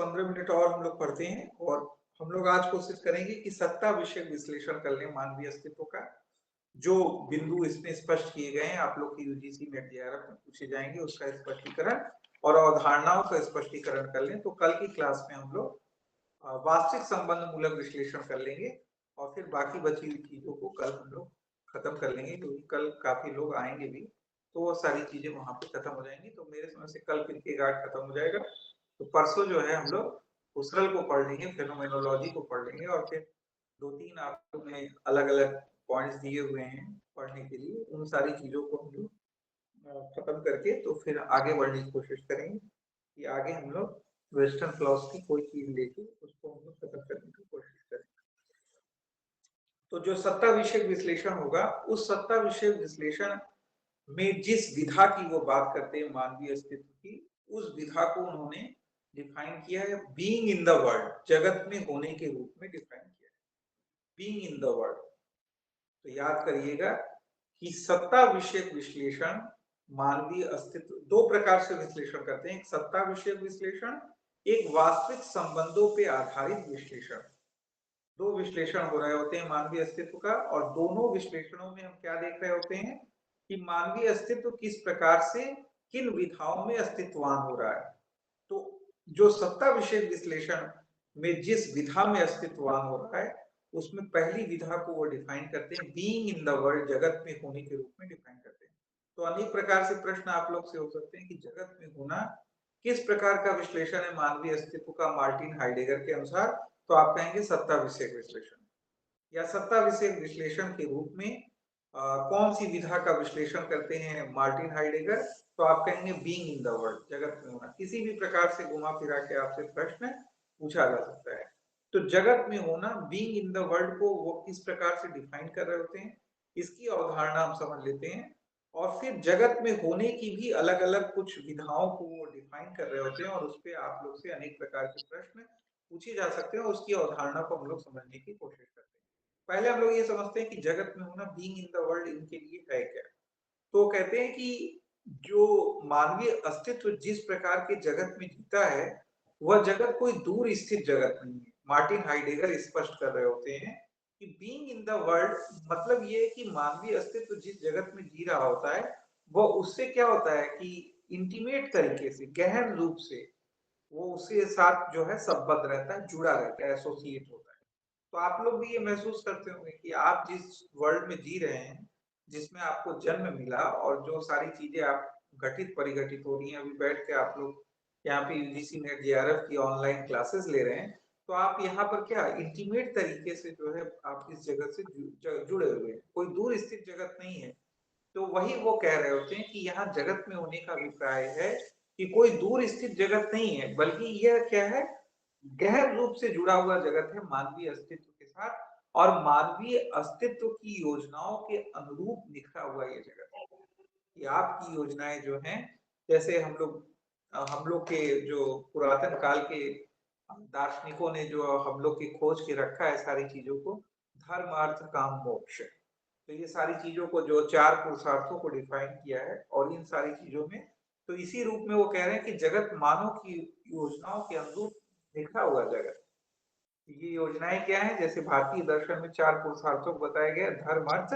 10-15 minute और हम लोग पढ़ते हैं और हम लोग आज कोशिश करेंगे कि सत्ता विषयक विश्लेषण कर लें मानवीय अस्तित्व का। जो बिंदु इसमें स्पष्ट किए गए हैं आप लोग की यूजीसी नेट जेआरएफ में पूछे जाएंगे, उसका स्पष्टीकरण और अवधारणाओं का स्पष्टीकरण कर लें। तो कल की क्लास में हम लोग वास्तविक संबंध मूलक विश्लेषण कर लेंगे और फिर बाकी बची हुई चीजों को कल हम लोग खत्म कर लेंगे, क्योंकि कल काफी लोग आएंगे भी, तो वो सारी चीजें वहां पे खत्म हो जाएंगी। तो मेरे समझ से कल किरकेगार्ड खत्म हो जाएगा, तो परसों जो है हम लोग हुसरल को पढ़ लेंगे, फेनोमेनोलॉजी को पढ़ लेंगे और फिर 2-3 आपको में अलग अलग पॉइंट्स दिए हुए हैं पढ़ने के लिए, उन सारी चीजों को हम लोग खत्म करके तो फिर आगे बढ़ने की कोशिश करेंगे कि आगे हम लोग वेस्टर्न फिलॉसफी कोई चीज लेके उसको हम लोग खत्म करने की कोशिश करें। तो जो सत्ता विषयक विश्लेषण होगा, उस सत्ता विषयक विश्लेषण में जिस विधा की वो बात करते हैं मानवीय अस्तित्व की, उस विधा को उन्होंने डिफाइन किया है बीइंग इन द वर्ल्ड, जगत में होने के रूप में डिफाइन किया है बीइंग इन द वर्ल्ड। तो याद करिएगा कि सत्ता विषयक विश्लेषण मानवीय अस्तित्व दो प्रकार से विश्लेषण करते हैं, एक सत्ता विषयक विश्लेषण, एक वास्तविक संबंधों पे आधारित विश्लेषण। दो विश्लेषण हो रहे होते हैं मानवीय अस्तित्व का, और दोनों विश्लेषणों में हम क्या देख रहे होते हैं कि मानवीय अस्तित्व किस प्रकार से किन विधाओं में अस्तित्वान हो रहा है। तो जो सत्ता विषयक विश्लेषण में जिस विधा में अस्तित्वान हो रहा है, उसमें पहली विधा को वो डिफाइन करते हैं बीइंग इन द वर्ल्ड, जगत में होने के रूप में डिफाइन करते हैं। तो अनेक प्रकार से प्रश्न आप लोग से हो सकते हैं कि जगत में होना किस प्रकार का विश्लेषण है मानवीय अस्तित्व का मार्टिन हाइडेगर के अनुसार। तो आप कहेंगे सत्ता विषयक विश्लेषण, या सत्ता विषयक विश्लेषण के रूप में कौन सी विधा का विश्लेषण करते हैं मार्टिन हाइडेगर। तो आप कहेंगे बीइंग इन द वर्ल्ड, जगत में होना। किसी भी प्रकार से घुमा फिरा के आपसे प्रश्न पूछा जा सकता है। तो जगत में होना, बीइंग इन द वर्ल्ड को वो किस प्रकार से डिफाइन कर रहे होते हैं, इसकी अवधारणा हम समझ लेते हैं। और फिर जगत में होने की भी अलग अलग कुछ विधाओं को वो डिफाइन कर रहे होते हैं, और उस पर आप लोग से अनेक प्रकार के प्रश्न पूछे जा सकते हैं, उसकी अवधारणा को हम लोग समझने की कोशिश करते हैं। पहले हम लोग ये समझते हैं कि जगत में होना, बीइंग इन द वर्ल्ड, इनके लिए है क्या। तो कहते हैं कि जो मानवीय अस्तित्व जिस प्रकार के जगत में जीता है, वह जगत कोई दूर स्थित जगत नहीं है। मार्टिन हाइडेगर स्पष्ट कर रहे होते हैं कि बीइंग इन द वर्ल्ड मतलब ये है कि मानवीय अस्तित्व जिस जगत में जी रहा होता है, वह उससे क्या होता है कि इंटीमेट तरीके से, गहन रूप से वो उसके साथ जो है संबद्ध रहता है, जुड़ा रहता है, एसोसिएट होता है। तो आप लोग भी ये महसूस करते होंगे कि आप जिस वर्ल्ड में जी रहे हैं, जिसमें आपको जन्म मिला और जो सारी चीजें आप घटित परिघटित हो रही हैं, अभी बैठ के आप लोग यहाँ पे यूजीसी नेट जेआरएफ की ऑनलाइन क्लासेस ले रहे हैं, तो आप यहाँ पर क्या इंटीमेट तरीके से जो है आप इस जगत से जुड़े हुए हैं, कोई दूर स्थित जगत नहीं है। तो वही वो कह रहे होते हैं कि यहाँ जगत में होने का अभिप्राय है कि कोई दूर स्थित जगत नहीं है, बल्कि यह क्या है, गहन रूप से जुड़ा हुआ जगत है मानवीय अस्तित्व के साथ, और मानवीय अस्तित्व की योजनाओं के अनुरूप निखरा हुआ ये जगत है। कि आपकी योजनाएं जो हैं, जैसे हम लोग के जो पुरातन काल के दार्शनिकों ने जो हम लोग की खोज के रखा है सारी चीजों को, धर्म अर्थ काम मोक्ष, तो ये सारी चीजों को जो चार पुरुषार्थों को डिफाइन किया है, और इन सारी चीजों में तो इसी रूप में वो कह रहे हैं कि जगत मानव की योजनाओं के अनुरूप निखरा हुआ जगत। ये योजनाएं क्या है, जैसे भारतीय दर्शन में चार पुरुषार्थों को बताया गया, धर्म अर्थ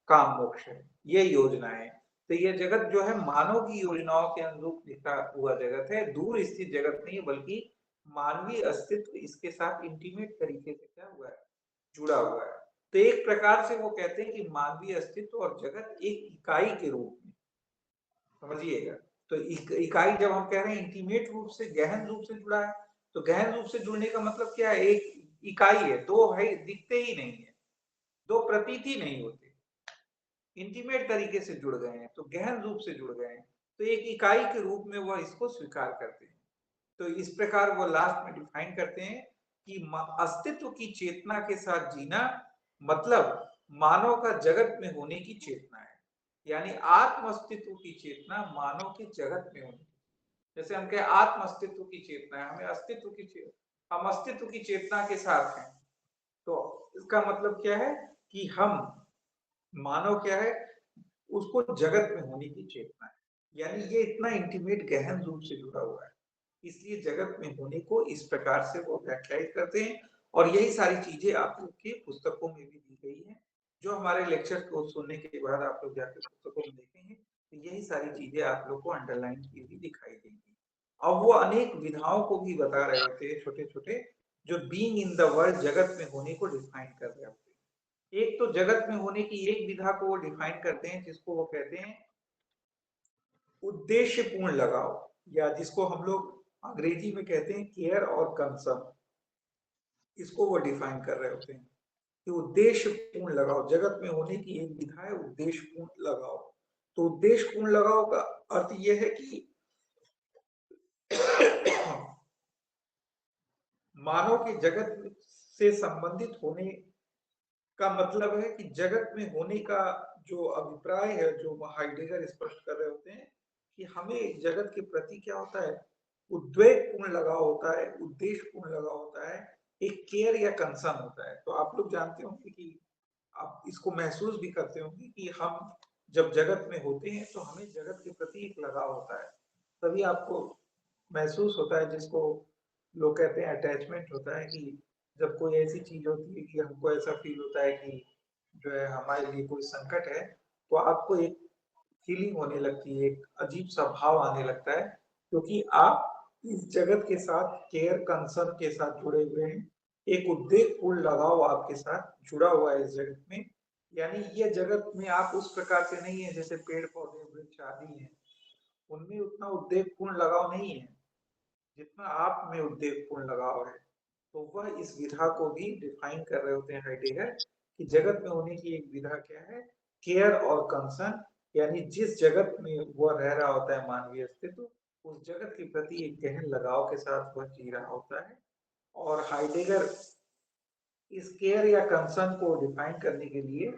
काम मोक्ष, ये योजनाएं। तो ये जगत जो है मानव की योजनाओं के अनुरूप निखरा हुआ जगत है, दूर स्थित जगत नहीं, बल्कि मानवीय अस्तित्व इसके साथ इंटीमेट तरीके से क्या हुआ है, जुड़ा हुआ है। तो एक प्रकार से वो कहते हैं कि मानवीय अस्तित्व और जगत एक इकाई के रूप में, समझिएगा। तो इकाई जब हम कह रहे हैं इंटीमेट रूप से, गहन रूप से जुड़ा है, तो गहन रूप से जुड़ने का मतलब क्या है, एक इकाई है, दो है, दिखते ही नहीं है, दो प्रतीत ही नहीं होते, इंटीमेट तरीके से जुड़ गए हैं, तो गहन रूप से जुड़ गए हैं, तो एक इकाई के रूप में वह इसको स्वीकार करते हैं। तो इस प्रकार वो लास्ट में डिफाइन करते हैं कि अस्तित्व की चेतना के साथ जीना मतलब मानव का जगत में होने की चेतना है, यानी आत्म अस्तित्व की चेतना मानव के जगत में होने। जैसे हम कहे आत्म अस्तित्व की चेतना है, हमें अस्तित्व की हम अस्तित्व की चेतना के साथ हैं, तो इसका मतलब क्या है कि हम मानव क्या है, उसको जगत में होने की चेतना है, यानी ये इतना इंटीमेट गहन रूप से जुड़ा हुआ है। इसलिए जगत में होने को इस प्रकार से वो व्याख्यायित करते हैं। और यही सारी चीजें आप लोग की पुस्तकों में भी दी गई है। जो हमारे लेक्चर को सुनने के बाद आप लोग जाकर पुस्तकों में देखेंगे तो यही सारी चीजें आप लोग को अंडरलाइन की हुई दिखाई देंगी। अब वो अनेक विधाओं को भी बता रहे होते हैं, छोटे छोटे, जो बीइंग इन द वर्ल्ड, जगत में होने को डिफाइन कर रहे होते हैं। एक तो जगत में होने की एक विधा को वो डिफाइन करते हैं जिसको वो कहते हैं उद्देश्यपूर्ण लगाव, या जिसको हम लोग अंग्रेजी में कहते हैं केयर और कंसर्न। इसको वो डिफाइन कर रहे होते हैं कि उद्देश्यपूर्ण लगाव, जगत में होने की एक विधा है उद्देश्यपूर्ण लगाव। तो उद्देश्यपूर्ण लगाव का अर्थ यह है कि मानव के जगत से संबंधित होने का मतलब है कि जगत में होने का जो अभिप्राय है, जो हाइडेगर स्पष्ट कर रहे होते हैं कि हमें जगत के प्रति क्या होता है, उद्वेगपूर्ण लगाव होता है, उद्देश्यपूर्ण लगाव होता है, एक केयर या कंसर्न होता है। तो आप लोग जानते होंगे कि आप इसको महसूस भी करते होंगे कि हम जब जगत में होते हैं तो हमें जगत के प्रति एक लगाव होता है। तभी आपको महसूस होता है, जिसको लोग कहते हैं अटैचमेंट होता है, कि जब कोई ऐसी चीज होती है कि हमको ऐसा फील होता है कि जो है हमारे लिए कोई संकट है, तो आपको एक फीलिंग होने लगती है, एक अजीब सा भाव आने लगता है, क्योंकि आप इस जगत के साथ केयर कंसर्न के साथ जुड़े हुए हैं। एक उद्वेगपूर्ण लगाव आपके साथ जुड़ा हुआ है इस जगत में। यानी ये जगत में आप उस प्रकार से नहीं है जैसे पेड़ पौधे वृक्ष आदि हैं, उनमें उतना उद्वेगपूर्ण लगाव नहीं है जितना आप में उद्वेगपूर्ण लगाव है। तो वह इस विधा को भी डिफाइन कर रहे होते हैं हाइडेगर, कि जगत में होने की एक विधा क्या है, केयर और कंसर्न। यानी जिस जगत में वह रह रहा होता है मानवीय अस्तित्व, उस जगत के प्रति एक गहन लगाव के साथ वह जी रहा होता है। और हाइडेगर इस केयर या कंसर्न को डिफाइन करने के लिए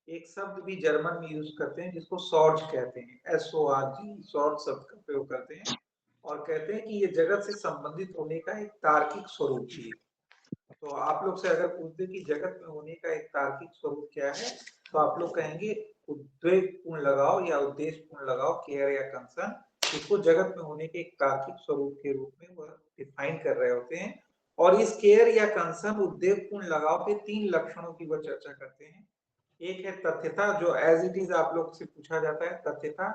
एक शब्द भी जर्मन में यूज करते हैं जिसको सॉर्ज कहते हैं, SORG, सॉर्ज शब्द का प्रयोग करते हैं। और कहते हैं कि ये जगत से संबंधित होने का एक तार्किक स्वरूप भी है। तो आप लोग से अगर पूछते कि जगत में होने का एक तार्किक स्वरूप क्या है, तो आप लोग कहेंगे उद्वेगपूर्ण लगाव या उद्देश्यपूर्ण लगाव, केयर या कंसर्न। इसको जगत में होने के एक तार्किक स्वरूप के रूप में वह डिफाइन कर रहे होते हैं। और इस केयर या कंसर्न उद्वेगपूर्ण लगाव के 3 लक्षणों की वह चर्चा करते हैं। एक है तथ्यता, जो एज इट इज आप लोग से पूछा जाता है, तथ्यता।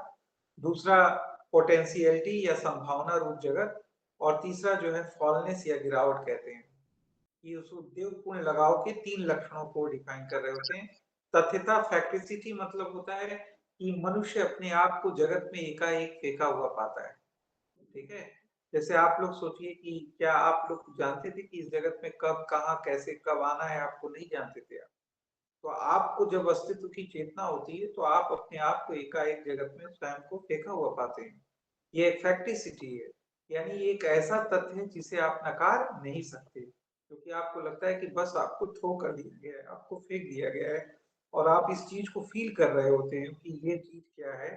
दूसरा पोटेंशियलिटी या संभावना रूप जगत। और तीसरा जो है फॉलनेस या गिरावट कहते हैं। ये उस उद्योगपूर्ण लगाव के 3 लक्षणों को डिफाइन कर रहे होते हैं। तथ्यता, फैक्टिसिटी, मतलब होता है कि मनुष्य अपने आप को जगत में एकाएक फेंका हुआ पाता है। ठीक है। जैसे आप लोग सोचिए कि क्या आप लोग जानते थे कि इस जगत में कब कहाँ कैसे कब आना है, आपको नहीं जानते थे आप। तो आपको जब अस्तित्व की चेतना होती है तो आप अपने आप को एकाएक जगत में स्वयं को फेंका हुआ पाते हैं। ये एक फैक्टिसिटी है। यानी ये एक ऐसा तथ्य है जिसे आप नकार नहीं सकते, क्योंकि आपको लगता है कि बस आपको थ्रो कर दिया गया है, आपको फेंक दिया गया है, और आप इस चीज को फील कर रहे होते हैं कि ये चीज क्या है।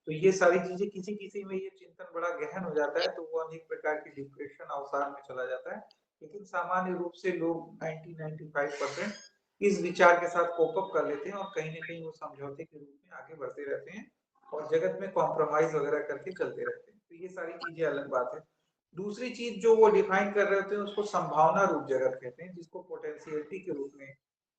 तो ये सारी चीजें किसी किसी में ये चिंतन बड़ा गहन हो जाता है, तो वो अनेक प्रकार की डिप्रेशन अवसाद में चला जाता है। लेकिन सामान्य रूप से लोग 90-95% इस विचार के साथ कोप अप कर लेते हैं और कहीं ना कहीं वो समझौते के रूप में आगे बढ़ते रहते हैं और जगत में कॉम्प्रोमाइज वगैरह करके चलते रहते हैं। तो ये सारी चीजें अलग बात है। दूसरी चीज जो वो डिफाइन कर रहे होते हैं उसको संभावना रूप जगत कहते हैं, जिसको पोटेंशियलिटी के रूप में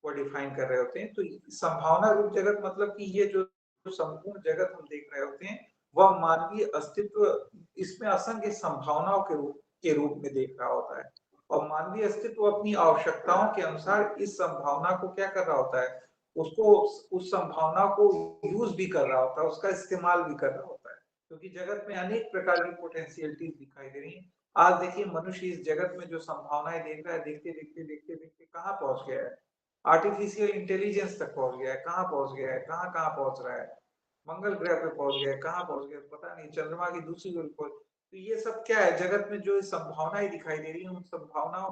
वो डिफाइन कर रहे होते हैं। तो संभावना रूप जगत मतलब कि ये जो संपूर्ण जगत हम देख रहे होते हैं वह मानवीय अस्तित्व इसमें असंख्य संभावनाओं के रूप में देख रहा होता है। और मानवीय अस्तित्व अपनी आवश्यकताओं के अनुसार इस संभावना को क्या कर रहा होता है, उसको उस संभावना को यूज भी कर रहा होता है, उसका इस्तेमाल भी कर रहा होता है। क्योंकि जगत में अनेक प्रकार की पोटेंशियलिटीज दिखाई दे रही है। आज देखिए मनुष्य इस जगत में जो संभावनाएं देख रहा है, देखते देखते देखते देखते कहाँ पहुंच गया है, आर्टिफिशियल इंटेलिजेंस तक पहुंच गया है, कहाँ पहुंच गया है, कहाँ कहाँ पहुंच रहा है, मंगल ग्रह पे पहुंच गया है, कहाँ पहुंच गया पता नहीं, चंद्रमा की दूसरी ओर पहुंच। तो ये सब क्या है, जगत में जो संभावनाएं दिखाई दे रही है, उन संभावनाओं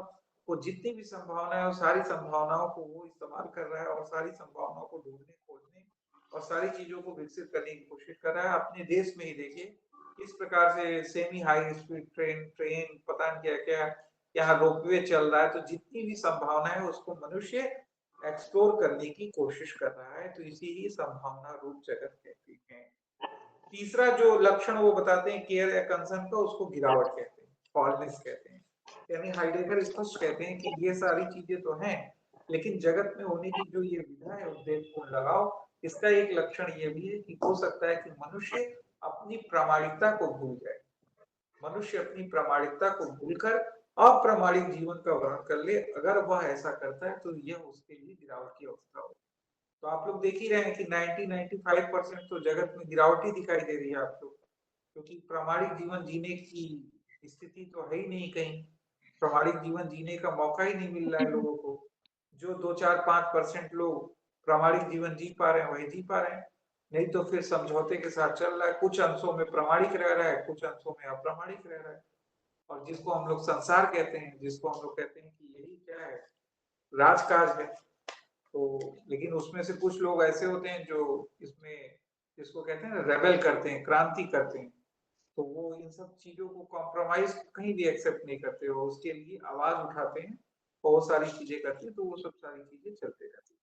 को, जितनी भी संभावना है, सारी संभावनाओं को वो इस्तेमाल कर रहा है और सारी संभावनाओं को ढूंढने खोजने और सारी चीजों को विकसित करने की कोशिश कर रहा है। अपने देश में ही देखिए किस प्रकार से semi high speed train train पता नहीं क्या क्या, यहाँ रोपवे चल रहा है। तो जितनी भी संभावना है उसको मनुष्य एक्सप्लोर करने की कोशिश कर रहा है। तो इसी ही संभावना रूप जगत कहते हैं। तीसरा जो लक्षण वो बताते हैं केयर या कंसर्न का, उसको गिरावट कहते हैं। फॉलनेस कहते हैं। यानी हाइडेगर स्पष्ट कहते हैं कि ये सारी चीजें तो हैं, लेकिन जगत में होने की जो ये विधा है उद्देश्यपूर्ण लगाओ, इसका एक लक्षण ये भी है कि हो सकता है कि मनुष्य अपनी प्रामाणिकता को भूल जाए। मनुष्य अपनी प्रामाणिकता को भूलकर अप्रामाणिक जीवन का वर्ण कर ले। अगर वह ऐसा करता है तो यह उसके लिए गिरावट की अवस्था हो। तो आप लोग देख ही रहे हैं कि 90-95% तो जगत में गिरावट ही दिखाई दे रही है आपको, क्योंकि प्रामाणिक जीवन जीने की स्थिति तो है ही नहीं कहीं। प्रामाणिक जीवन जीने का मौका ही नहीं मिल रहा है लोगों को। जो 2-4-5% लोग प्रामाणिक जीवन जी पा रहे हैं वही जी पा रहे हैं, नहीं तो फिर समझौते के साथ चल रहा है। कुछ अंशों में प्रामाणिक रह रहा है, कुछ अंशों में अप्रामाणिक रह रहा है। और जिसको हम लोग संसार कहते हैं, जिसको हम लोग कहते हैं कि यही क्या है, राजकाज है। तो लेकिन उसमें से कुछ लोग ऐसे होते हैं जो इसमें, जिसको कहते हैं रेबेल करते हैं, क्रांति करते हैं। तो वो इन सब चीजों को कॉम्प्रोमाइज कहीं भी एक्सेप्ट नहीं करते हो, उसके लिए आवाज उठाते हैं, बहुत सारी चीजें करते हैं, तो वो सब सारी चीजें चलते रहती है।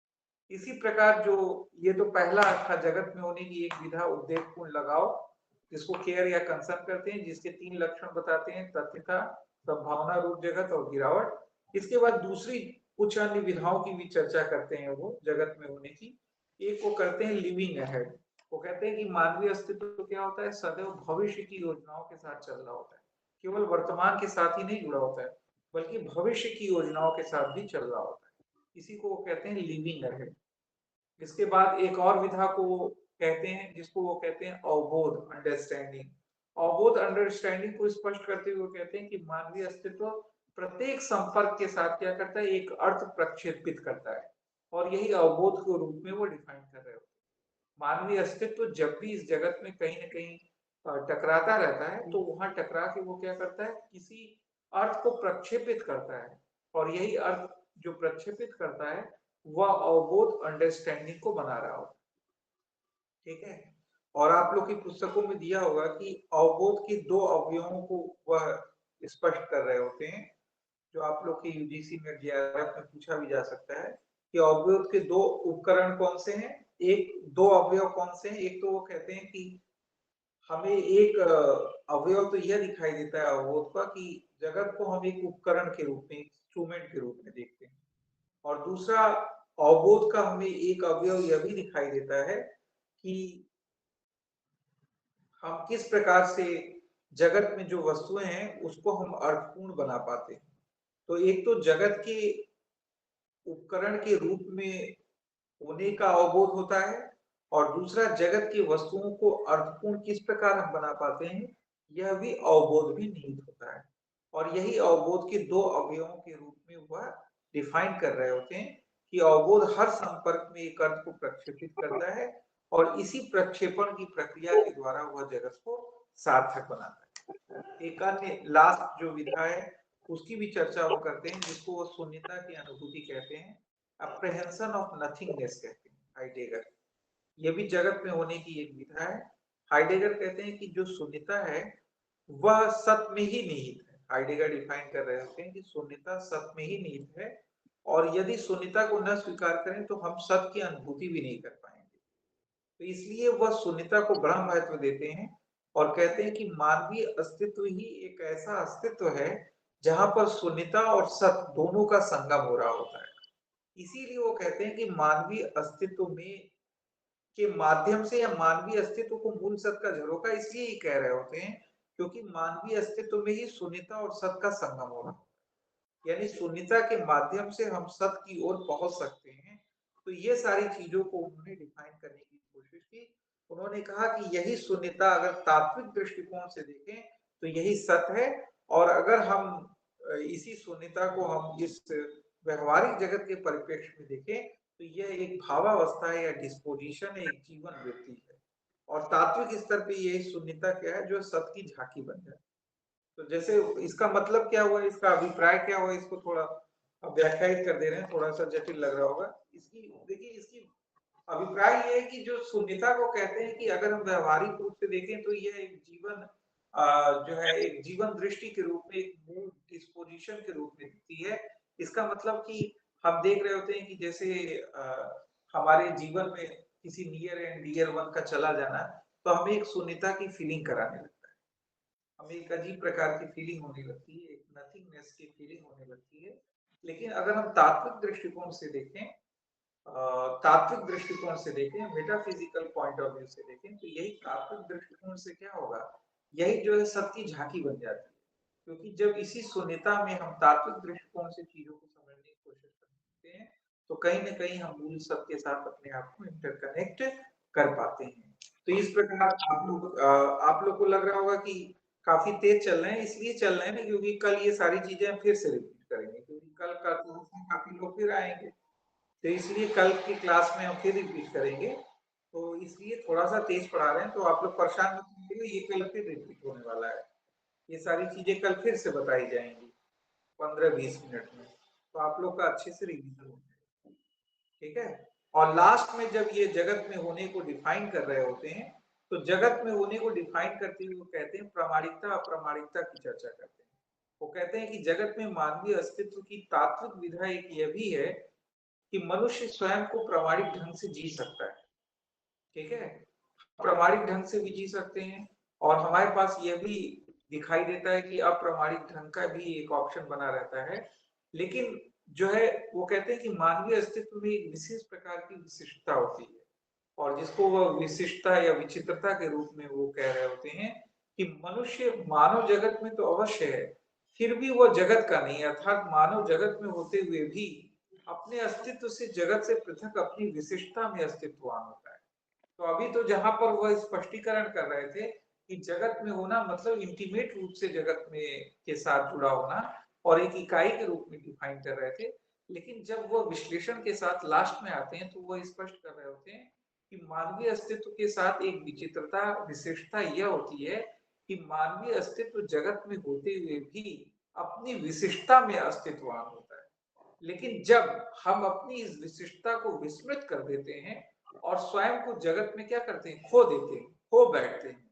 इसी प्रकार जो ये तो पहला था, जगत में होने की एक विधा उद्देश्यपूर्ण लगाओ, जिसको केयर या कंसर्न करते हैं, जिसके 3 लक्षण बताते हैं, तथ्यता, संभावना रूप जगत और गिरावट। इसके बाद दूसरी कुछ अन्य विधाओं की भी चर्चा करते हैं वो जगत में होने की। एक को करते हैं लिविंग अहेड। वो कहते हैं कि मानवीय अस्तित्व तो क्या होता है, सदैव भविष्य की योजनाओं के साथ चल रहा होता है। केवल वर्तमान के साथ ही नहीं जुड़ा होता है, बल्कि भविष्य की योजनाओं के साथ भी चल रहा होता है। इसी को वो कहते हैं लिविंग अहेड। इसके बाद एक और विधा को वो कहते हैं, जिसको वो कहते हैं अवबोध, अंडरस्टैंडिंग। अवबोध अंडरस्टैंडिंग को स्पष्ट करते हुए कहते हैं कि मानवीय अस्तित्व प्रत्येक संपर्क के साथ क्या करता है, एक अर्थ प्रक्षेपित करता है, और यही अवबोध के रूप में वो डिफाइन कर रहे होते हैं। मानवीय अस्तित्व जब भी इस जगत में कहीं न कहीं टकराता रहता है, तो वहां टकरा के वो क्या करता है, किसी अर्थ को प्रक्षेपित करता है, और यही अर्थ जो प्रक्षेपित करता है वह अवबोध अंडरस्टैंडिंग को बना रहा होता है। ठीक है। और आप लोग की पुस्तकों में दिया होगा कि अवबोध के 2 अवयवों को वह स्पष्ट कर रहे होते हैं, जो आप लोग की यूजीसी में जेआरएफ में पूछा भी जा सकता है कि अवबोध के 2 उपकरण कौन से हैं, एक 2 अवयव कौन से हैं। एक तो वो कहते हैं कि हमें एक अवयव तो यह दिखाई देता है अवबोध का कि जगत को हम एक उपकरण के रूप में, इंस्ट्रूमेंट के रूप में देखते हैं। और दूसरा अवबोध का हमें एक अवयव यह भी दिखाई देता है कि हम किस प्रकार से जगत में जो वस्तुएं हैं उसको हम अर्थपूर्ण बना पाते हैं। तो एक तो जगत के उपकरण के रूप में होने का अवबोध होता है, और दूसरा जगत की वस्तुओं को अर्थपूर्ण किस प्रकार हम बना पाते हैं, यह भी अवबोध भी निहित होता है। और यही अवबोध के 2 अवयवों के रूप में वह डिफाइन कर रहे होते हैं कि अवबोध हर संपर्क में एक अर्थ को प्रक्षेपित करता है, और इसी प्रक्षेपण की प्रक्रिया के द्वारा वह जगत को सार्थक बनाता है। एक अन्य लास्ट जो विधा है उसकी भी चर्चा वो करते हैं, जिसको वो शून्यता की अनुभूति कहते हैं, अप्रहेंशन ऑफ नथिंगनेस कहते हैं हाइडेगर। ये भी जगत में होने की एक विधा है। हाइडेगर कहते हैं कि जो शून्यता है वह सत में ही निहित है। हाइडेगर डिफाइन कर रहे होते हैं कि शून्यता सत में ही निहित है, और यदि शून्यता को न स्वीकार करें तो हम सत की अनुभूति भी नहीं कर पाएंगे। तो इसलिए वह शून्यता को बड़ा महत्व देते हैं, और कहते हैं कि मानवीय अस्तित्व ही एक ऐसा अस्तित्व है जहां पर शून्यता और सत दोनों का संगम हो रहा होता है। इसीलिए वो कहते हैं कि मानवीय अस्तित्व में के माध्यम से, या मानवीय अस्तित्व को मूल सत का झरोखा इसलिए ही कह रहे होते हैं क्योंकि मानवीय अस्तित्व में ही शून्यता और सत का संगम हो रहा है। यानी शून्यता के माध्यम से हम सत की ओर पहुंच सकते हैं। तो ये सारी चीजों को उन्होंने डिफाइन करने की कोशिश की। उन्होंने कहा कि यही शून्यता अगर तात्विक दृष्टिकोण से देखें तो यही सत है, और अगर हम इसी शून्यता को हम इस व्यवहारिक जगत के परिप्रेक्ष्य में देखें तो यह एक भावावस्था है या डिस्पोजिशन है, एक जीवन वृत्ति है। और तात्विक स्तर पे यही शून्यता क्या है, जो सत की झांकी बन जाए। तो जैसे इसका मतलब क्या हुआ, इसका अभिप्राय क्या हुआ, इसको थोड़ा व्याख्यायित कर दे रहे हैं, थोड़ा सा जटिल लग रहा होगा। इसकी देखिए, इसकी अभिप्राय ये है कि जो शून्यता को कहते हैं कि अगर हम व्यवहारिक रूप से देखें तो यह एक जीवन जो है एक जीवन दृष्टि के रूप में, एक मूड डिस्पोजिशन के रूप में दिखती है। इसका मतलब कि हम देख रहे होते हैं कि जैसे हमारे जीवन में किसी नियर एंड डियर वन का चला जाना, तो हमें एक शून्यता की फीलिंग कराने लगता है। हमें एक अजीब प्रकार की फीलिंग होने लगती है, एक नथिंगनेस की फीलिंग होने लगती है। लेकिन अगर हम तात्विक दृष्टिकोण से देखें, तात्विक दृष्टिकोण से देखें, मेटाफिजिकल पॉइंट ऑफ व्यू से देखें, तो यही तात्विक दृष्टिकोण से क्या होगा, यही जो है सबकी झांकी बन जाती है। क्योंकि जब इसी शून्यता में हम तात्विक दृष्टिकोण से चीजों को समझने की कोशिश करते हैं, तो कहीं न कहीं हम मूल सब के साथ अपने आप को इंटरकनेक्ट कर पाते हैं। तो इस प्रकार आप लोग को लग रहा होगा कि काफी तेज चल रहे हैं, इसलिए चल रहे हैं ना क्योंकि कल ये सारी चीजें फिर से रिपीट करेंगे, क्योंकि कल का काफी लोग फिर आएंगे, तो इसलिए कल की क्लास में हम फिर रिपीट करेंगे। तो इसलिए थोड़ा-सा तेज पढ़ा रहे हैं, तो आप लोग परेशान मत होइए, ये कल फिर रिपीट होने वाला है। ये सारी चीजें कल फिर से बताई जाएँगी 15-20 मिनट में, तो आप लोग का अच्छे से रिवीजन हो जाएगा, ठीक है? और लास्ट में जब ये जगत में होने को डिफाइन कर रहे होते हैं, तो जगत में होने को डिफाइन करते हुए वो कहते हैं प्रामाणिकता अप्रामाणिकता की चर्चा करते हैं। वो कहते हैं कि जगत में मानवीय अस्तित्व की तात्विक विधा एक यह भी है कि मनुष्य स्वयं को प्रामाणिक ढंग से जी सकता है, ठीक है? प्रामाणिक ढंग से भी जी सकते हैं, और हमारे पास यह भी दिखाई देता है कि अप्रामाणिक ढंग का भी एक ऑप्शन बना रहता है। लेकिन जो है वो कहते हैं कि मानवीय अस्तित्व में एक विशेष प्रकार की विशिष्टता होती है, और जिसको वो विशिष्टता या विचित्रता के रूप में वो कह रहे होते हैं कि मनुष्य मानव जगत में तो अवश्य है, फिर भी वो जगत का नहीं, अर्थात मानव जगत में होते हुए भी अपने अस्तित्व से जगत से पृथक अपनी विशिष्टता में अस्तित्ववान होता है। तो अभी तो जहां पर वह स्पष्टीकरण कर रहे थे कि जगत में होना मतलब इंटीमेट रूप से जगत में के साथ जुड़ा होना और एक इकाई के रूप में डिफाइन कर रहे थे, लेकिन जब वह विश्लेषण के साथ लास्ट में आते हैं तो वह स्पष्ट कर रहे होते हैं कि मानवीय अस्तित्व के साथ एक विचित्रता विशेषता यह होती है कि मानवीय अस्तित्व जगत में होते हुए भी अपनी विशिष्टता में अस्तित्ववान होता है। लेकिन जब हम अपनी इस विशिष्टता को विस्मृत कर देते हैं और स्वयं को जगत में क्या करते हैं, खो देते हैं, खो बैठते हैं,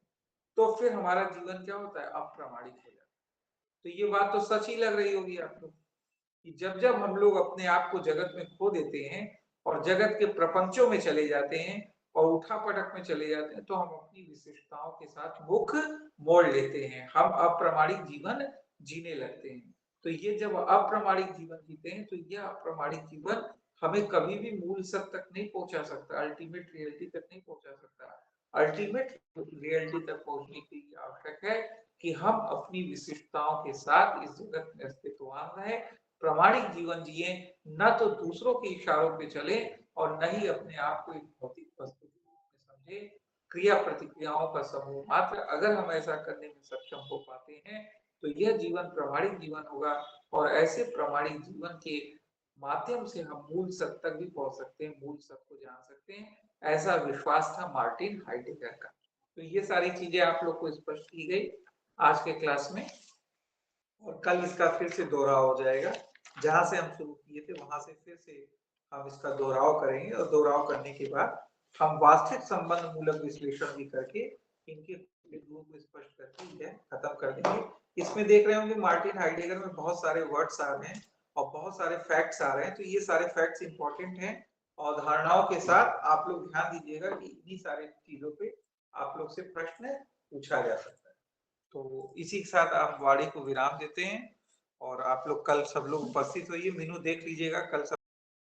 तो फिर हमारा जीवन क्या होता है, अप्रामाणिक हो जाता है। तो ये बात तो सच ही लग रही होगी आपको कि जब जब हम लोग अपने आप को जगत में खो देते हैं और जगत के प्रपंचों में चले जाते हैं और उठा-पटक में चले जाते हैं, तो हम अपनी विशिष्टताओं के साथ मुख मोड़ लेते हैं, हम अप्रामाणिक जीवन जीने लगते हैं। तो ये जब अप्रामाणिक जीवन जीते हैं, तो यह अप्रामाणिक जीवन हमें कभी भी मूल सत्य तक नहीं पहुंचा सकता, अल्टीमेट रियलिटी तक नहीं पहुंचा सकता। अल्टीमेट रियलिटी तक पहुंचने के लिए आवश्यक है कि हम अपनी विशिष्टताओं के साथ इस जगत में अस्तित्ववान रहे, प्रामाणिक जीवन जिए, न तो दूसरों के इशारों पे चले और न ही अपने आप को एक भौतिक वस्तु के रूप में समझे, क्रिया प्रतिक्रियाओं का समूह मात्र। अगर हम ऐसा करने में सक्षम हो पाते हैं तो यह जीवन प्रामाणिक जीवन होगा, और ऐसे प्रामाणिक जीवन के माध्यम से हम मूल सत्य तक भी पहुंच सकते हैं, मूल सत्य को जान सकते हैं। ऐसा विश्वास था मार्टिन हाइडेगर का। तो ये सारी चीजें आप लोग को स्पष्ट की गई आज के क्लास में, और कल इसका फिर से दोहराव हो जाएगा। जहां से हम शुरू किए थे वहां से फिर से हम इसका दोहराव करेंगे, और दोहराव करने के बाद हम वास्तविक संबंध मूलक विश्लेषण भी करके इनके बिंदुओं को स्पष्ट करके यह खत्म कर देंगे। इसमें देख रहे होंगे मार्टिन हाइडेगर में बहुत सारे वर्ड्स आ रहे हैं और बहुत सारे फैक्ट्स आ रहे हैं, तो ये सारे फैक्ट्स इंपॉर्टेंट हैं, और धारणाओं के साथ आप लोग ध्यान दीजिएगा कि इन्हीं सारी चीजों पे आप लोग से प्रश्न पूछा जा सकता है। तो इसी के साथ आप वाणी को विराम देते हैं, और आप लोग कल सब लोग उपस्थित होइए, मीनू देख लीजिएगा कल सब